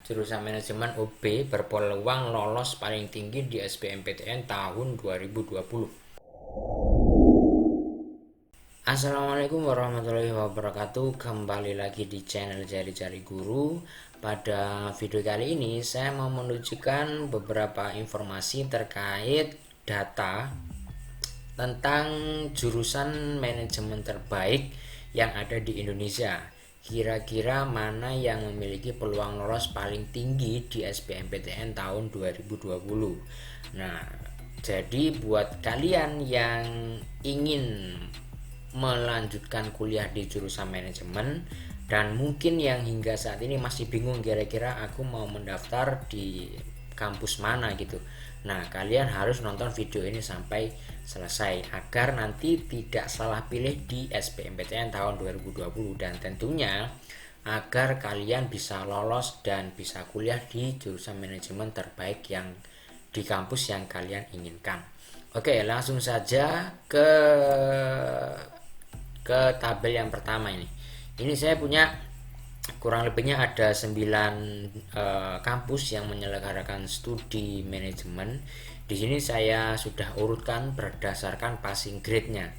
jurusan manajemen UB berpeluang lolos paling tinggi di SBMPTN tahun 2020. Assalamualaikum warahmatullahi wabarakatuh. Kembali lagi di channel Cari-Cari Guru. Pada video kali ini saya mau menunjukkan beberapa informasi terkait data tentang jurusan manajemen terbaik yang ada di Indonesia. Kira-kira mana yang memiliki peluang lolos paling tinggi di SBMPTN tahun 2020. Nah, jadi buat kalian yang ingin melanjutkan kuliah di jurusan manajemen dan mungkin yang hingga saat ini masih bingung kira-kira aku mau mendaftar di kampus mana gitu. Nah, kalian harus nonton video ini sampai selesai agar nanti tidak salah pilih di SBMPTN tahun 2020 dan tentunya agar kalian bisa lolos dan bisa kuliah di jurusan manajemen terbaik yang di kampus yang kalian inginkan. Oke, langsung saja ke tabel yang pertama ini. Ini saya punya kurang lebihnya ada 9 kampus yang menyelenggarakan studi manajemen. Di sini saya sudah urutkan berdasarkan passing grade-nya.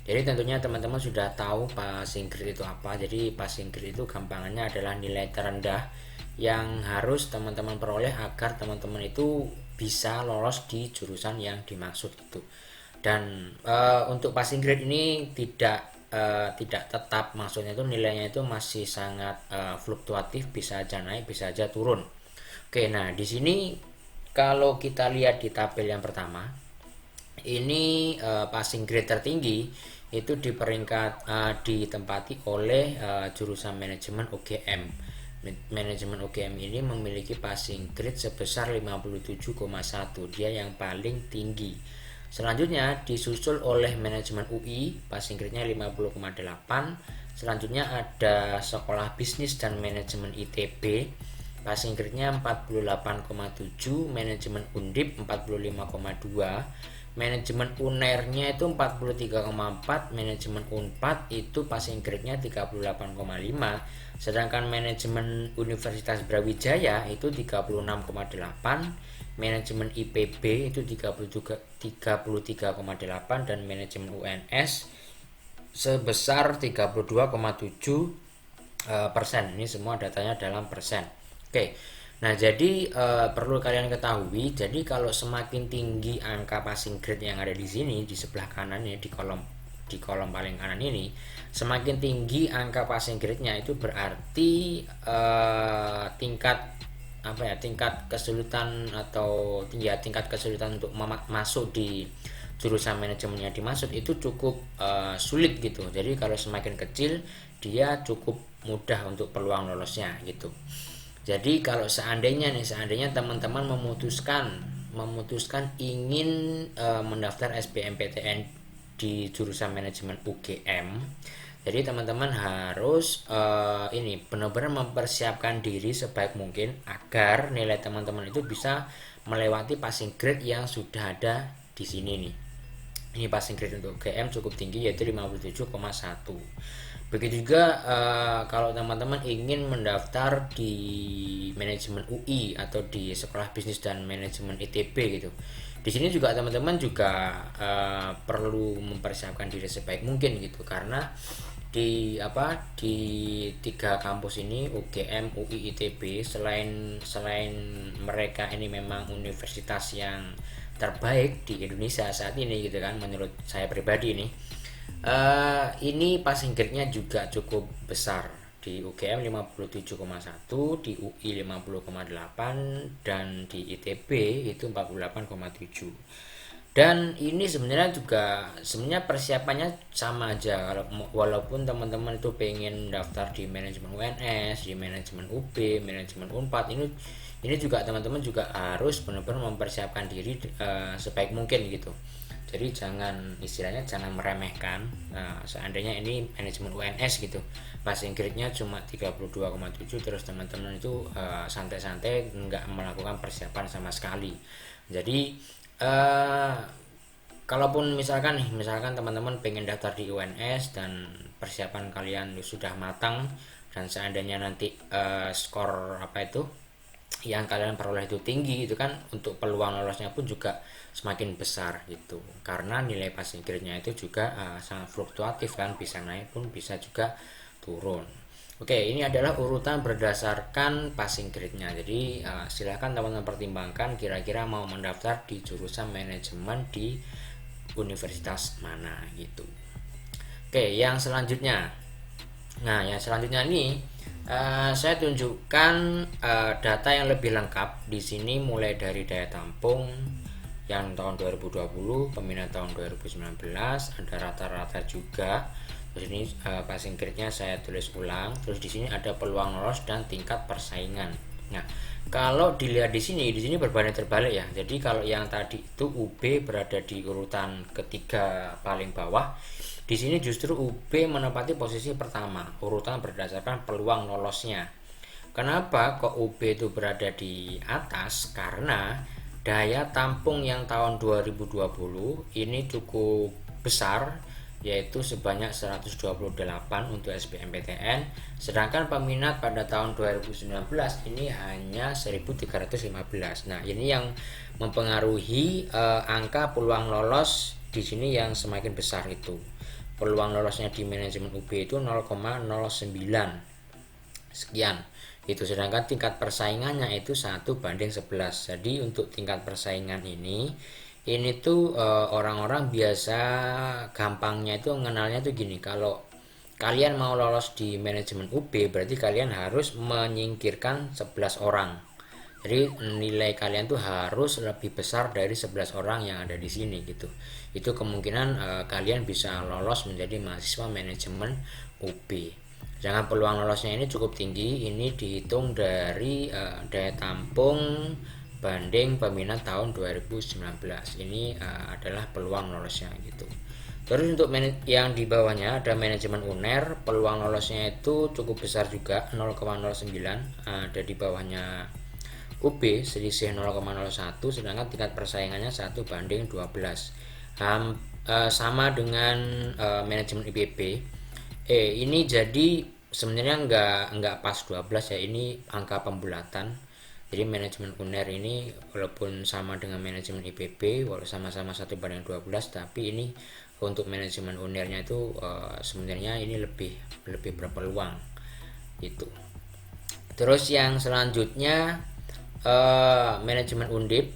Jadi tentunya teman-teman sudah tahu passing grade itu apa. Jadi passing grade itu gampangannya adalah nilai terendah yang harus teman-teman peroleh agar teman-teman itu bisa lolos di jurusan yang dimaksud itu. Dan untuk passing grade ini tidak tetap, maksudnya itu nilainya itu masih sangat fluktuatif, bisa aja naik bisa aja turun. Oke, nah di sini kalau kita lihat di tabel yang pertama ini passing grade tertinggi itu di peringkat ditempati oleh jurusan manajemen UGM. Manajemen UGM ini memiliki passing grade sebesar 57,1, dia yang paling tinggi. Selanjutnya disusul oleh manajemen UI, passing grade-nya 50,8. Selanjutnya ada Sekolah Bisnis dan Manajemen ITB, passing grade-nya 48,7. Manajemen Undip 45,2. Manajemen UNER-nya itu 43,4. Manajemen Unpad itu passing grade-nya 38,5. Sedangkan manajemen Universitas Brawijaya itu 36,8. Manajemen IPB itu 33,8 dan manajemen UNS sebesar 32,7%. Ini semua datanya dalam persen. Oke. Nah, jadi perlu kalian ketahui, jadi kalau semakin tinggi angka passing grade yang ada di sini di sebelah kanan ini, di kolom paling kanan ini, semakin tinggi angka passing grade-nya itu berarti tingkat kesulitan atau tingkat kesulitan untuk masuk di jurusan manajemen yang dimaksud itu cukup sulit gitu. Jadi kalau semakin kecil dia cukup mudah untuk peluang lolosnya gitu. Jadi kalau seandainya teman-teman memutuskan ingin mendaftar SBMPTN di jurusan manajemen UGM, jadi teman-teman harus ini benar-benar mempersiapkan diri sebaik mungkin agar nilai teman-teman itu bisa melewati passing grade yang sudah ada di sini nih. Ini passing grade untuk UGM cukup tinggi yaitu 57,1. Begitu juga kalau teman-teman ingin mendaftar di manajemen UI atau di Sekolah Bisnis dan Manajemen ITB gitu. Di sini juga teman-teman juga perlu mempersiapkan diri sebaik mungkin gitu, karena di 3 kampus ini UGM, UI, ITB selain mereka ini memang universitas yang terbaik di Indonesia saat ini gitu kan, menurut saya pribadi ini passing grade-nya juga cukup besar. Di UGM 57,1, di UI 50,8 dan di ITB itu 48,7. Dan ini sebenarnya persiapannya sama aja, walaupun teman-teman itu pengen daftar di manajemen UNS, di manajemen UB, manajemen Unpad, ini juga teman-teman juga harus benar-benar mempersiapkan diri sebaik mungkin gitu. Jadi jangan meremehkan. Nah, seandainya ini manajemen UNS gitu, passing grade-nya cuma 32,7, terus teman-teman itu santai-santai nggak melakukan persiapan sama sekali. Jadi kalaupun misalkan teman-teman pengen daftar di UNS dan persiapan kalian sudah matang dan seandainya nanti skor yang kalian peroleh itu tinggi, itu kan untuk peluang lolosnya pun juga semakin besar gitu, karena nilai passing grade-nya itu juga sangat fluktuatif kan, bisa naik pun bisa juga turun. Oke, ini adalah urutan berdasarkan passing grade-nya. Jadi silahkan teman-teman pertimbangkan kira-kira mau mendaftar di jurusan manajemen di universitas mana gitu. Oke, yang selanjutnya. Nah, yang selanjutnya ini saya tunjukkan data yang lebih lengkap di sini, mulai dari daya tampung yang tahun 2020, peminat tahun 2019, ada rata-rata juga. Terus ini passing grade-nya saya tulis ulang. Terus di sini ada peluang lolos dan tingkat persaingan. Nah, kalau dilihat di sini berbanding terbalik ya. Jadi kalau yang tadi itu UB berada di urutan ketiga paling bawah, di sini justru UB menempati posisi pertama, urutan berdasarkan peluang lolosnya. Kenapa kok UB itu berada di atas? Karena daya tampung yang tahun 2020 ini cukup besar, yaitu sebanyak 128 untuk SBMPTN, sedangkan peminat pada tahun 2019 ini hanya 1315. Nah, ini yang mempengaruhi angka peluang lolos di sini yang semakin besar itu. Peluang lolosnya di manajemen UB itu 0,09 sekian itu, sedangkan tingkat persaingannya itu 1:11. Jadi untuk tingkat persaingan ini tuh orang-orang biasa gampangnya itu mengenalnya tuh gini, kalau kalian mau lolos di manajemen UB berarti kalian harus menyingkirkan 11 orang. Jadi nilai kalian tuh harus lebih besar dari 11 orang yang ada di sini gitu. Itu kemungkinan kalian bisa lolos menjadi mahasiswa manajemen UB. Jangan peluang lolosnya ini cukup tinggi. Ini dihitung dari daya tampung banding peminat tahun 2019. Ini adalah peluang lolosnya gitu. Terus untuk yang di bawahnya ada manajemen UNER, peluang lolosnya itu cukup besar juga, 0,09, ada di bawahnya UB selisih 0,01, sedangkan tingkat persaingannya 1:12. Sama dengan manajemen IPB. Ini jadi sebenarnya nggak pas 12 ya, ini angka pembulatan. Jadi manajemen UNER ini walaupun sama dengan manajemen IPB, walaupun sama-sama 1:12, tapi ini untuk manajemen UNER-nya itu sebenarnya ini lebih berpeluang gitu. Terus yang selanjutnya manajemen Undip,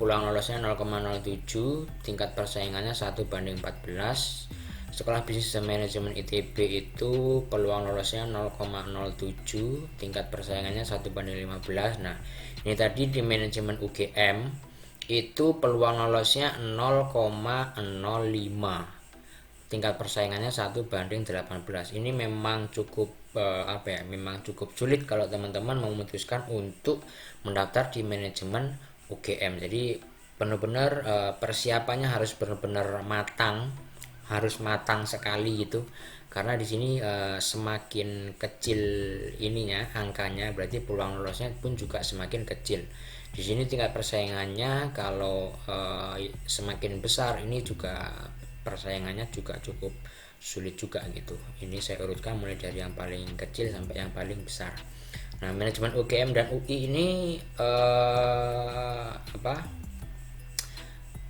peluang lolosnya 0,07, tingkat persaingannya 1:14. Sekolah Bisnis dan Manajemen ITB itu peluang lolosnya 0,07, tingkat persaingannya 1:15. Nah, ini tadi di manajemen UGM itu peluang lolosnya 0,05, tingkat persaingannya 1:18. Ini memang cukup memang cukup sulit kalau teman-teman memutuskan untuk mendaftar di manajemen UGM. Jadi benar-benar persiapannya harus benar-benar matang, harus matang sekali gitu. Karena di sini semakin kecil ininya angkanya, berarti peluang lolosnya pun juga semakin kecil. Di sini tingkat persaingannya kalau semakin besar, ini juga persaingannya juga cukup sulit juga gitu. Ini saya urutkan mulai dari yang paling kecil sampai yang paling besar. Nah, manajemen UGM dan UI ini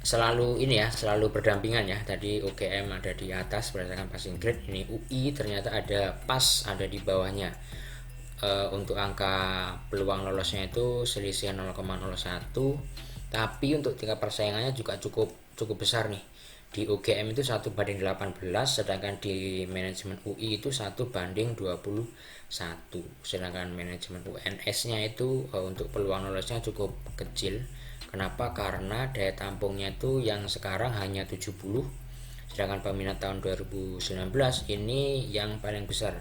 selalu berdampingan ya. Tadi UGM ada di atas berdasarkan passing grade, ini UI ternyata ada di bawahnya. Untuk angka peluang lolosnya itu selisih 0,01, tapi untuk tingkat persaingannya juga cukup besar nih. Di UGM itu 1:18, sedangkan di manajemen UI itu 1:21. Sedangkan manajemen UNS-nya itu untuk peluang lolosnya cukup kecil. Kenapa? Karena daya tampungnya itu yang sekarang hanya 70, sedangkan peminat tahun 2019 ini yang paling besar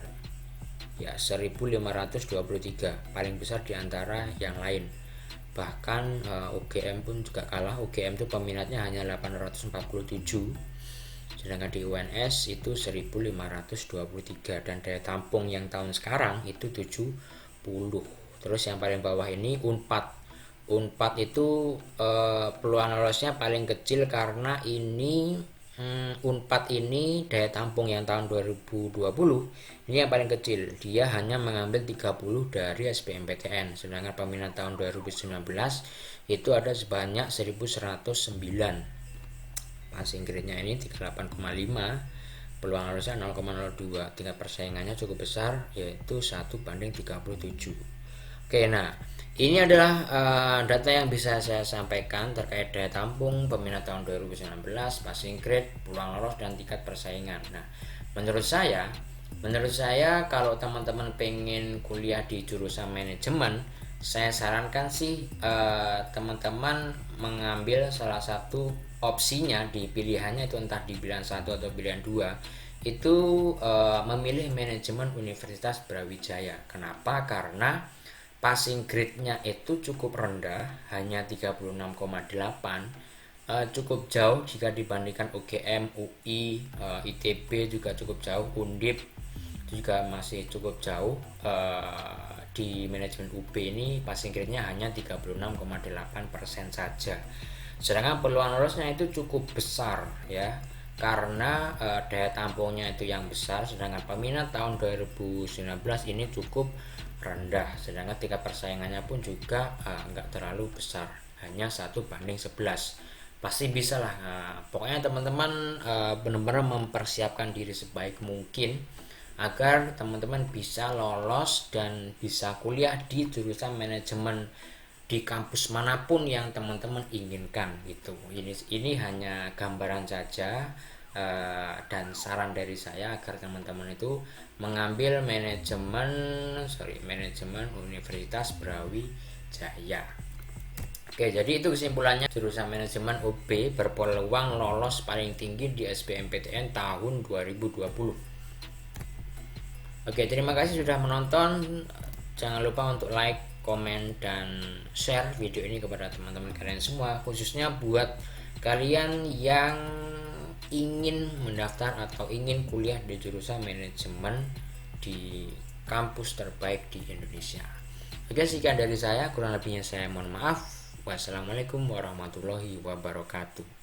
ya 1523, paling besar di antara yang lain. Bahkan UGM pun juga kalah. UGM itu peminatnya hanya 847, sedangkan di UNS itu 1523, dan daya tampung yang tahun sekarang itu 70. Terus yang paling bawah ini Unpad itu peluang lolosnya paling kecil karena ini Unpad ini daya tampung yang tahun 2020 ini yang paling kecil, dia hanya mengambil 30 dari SBMPTN, sedangkan peminat tahun 2019 itu ada sebanyak 1109. Passing grade-nya ini 38,5, peluang lolusnya 0,02, tingkat persaingannya cukup besar yaitu 1:37. Oke, nah ini adalah data yang bisa saya sampaikan terkait daya tampung peminat tahun 2019, passing grade, peluang lolos, dan tingkat persaingan. Nah, menurut saya kalau teman-teman pengen kuliah di jurusan manajemen, saya sarankan sih teman-teman mengambil salah satu opsinya di pilihannya itu, entah di pilihan 1 atau pilihan 2 itu memilih manajemen Universitas Brawijaya. Kenapa? Karena passing grade-nya itu cukup rendah, hanya 36,8, cukup jauh jika dibandingkan UGM, UI, ITB juga cukup jauh, Undip juga masih cukup jauh. Di manajemen UB ini passing grade-nya hanya 36,8% saja. Sedangkan peluang lolosnya itu cukup besar ya, karena daya tampungnya itu yang besar, sedangkan peminat tahun 2019 ini cukup rendah, sedangkan tingkat persaingannya pun juga nggak terlalu besar, hanya 1:11. Pasti bisa lah. Pokoknya teman-teman benar-benar mempersiapkan diri sebaik mungkin agar teman-teman bisa lolos dan bisa kuliah di jurusan manajemen di kampus manapun yang teman-teman inginkan gitu. Ini hanya gambaran saja dan saran dari saya agar teman-teman itu mengambil manajemen Universitas Brawijaya. Oke, jadi itu kesimpulannya, jurusan manajemen UB berpeluang lolos paling tinggi di SBMPTN tahun 2020. Oke, terima kasih sudah menonton. Jangan lupa untuk like, komen, dan share video ini kepada teman-teman kalian semua, khususnya buat kalian yang ingin mendaftar atau ingin kuliah di jurusan manajemen di kampus terbaik di Indonesia. Oke, sekian dari saya, kurang lebihnya saya mohon maaf. Wassalamualaikum warahmatullahi wabarakatuh.